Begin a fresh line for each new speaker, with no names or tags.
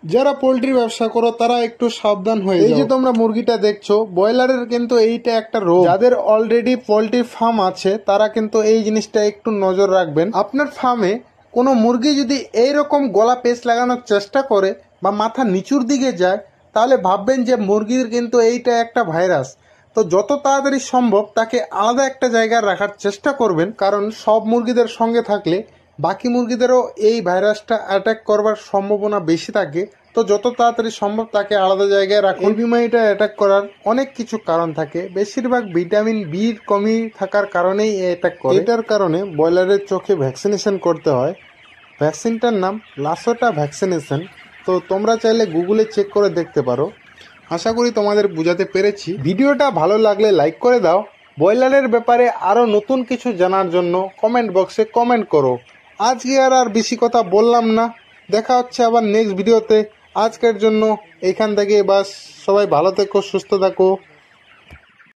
যারা পোল্ট্রি ব্যবসা করো তারা একটু সাবধান হয়ে যাও। এই যে তোমরা মুরগিটা দেখছো, ব্রয়লারের কিন্তু এইটা একটা রোগ। যাদের অলরেডি পোল্ট্রি ফার্ম আছে তারা কিন্তু এই জিনিসটা একটু নজর রাখবেন। আপনার ফার্মে কোনো মুরগি যদি এইরকম গলা পেঁচ লাগানোর চেষ্টা করে বা মাথা নিচুর দিকে যায়, তাহলে ভাববেন যে মুরগির কিন্তু এইটা একটা ভাইরাস। তো যত তাড়াতাড়ি সম্ভব তাকে আলাদা একটা জায়গায় রাখার চেষ্টা করবেন, কারণ সব মুরগিদের সঙ্গে থাকলে বাকি মুরগিদেরও এই ভাইরাসটা অ্যাটাক করবার সম্ভাবনা বেশি থাকে। তো যত তাড়াতাড়ি সম্ভব তাকে আলাদা জায়গায় রাখুন। এই বিমারিটা অ্যাটাক করার অনেক কিছু কারণ থাকে, বেশিরভাগ ভিটামিন বির কমি থাকার কারণেই অ্যাটাক করে। এটার কারণে ব্রয়লারের চোখে ভ্যাকসিনেশন করতে হয়। ভ্যাকসিনটার নাম লাসোটা ভ্যাকসিনেশন। তো তোমরা চাইলে গুগলে চেক করে দেখতে পারো। আশা করি তোমাদের বোঝাতে পেরেছি। ভিডিওটা ভালো লাগলে লাইক করে দাও। ব্রয়লারের ব্যাপারে আরও নতুন কিছু জানার জন্য কমেন্ট বক্সে কমেন্ট করো। আজকে আর বেশি কথা বললাম না, দেখা হচ্ছে আবার নেক্সট ভিডিওতে। আজকের জন্য এইখান থেকে বাস, সবাই ভালো থেকো, সুস্থ থাকো।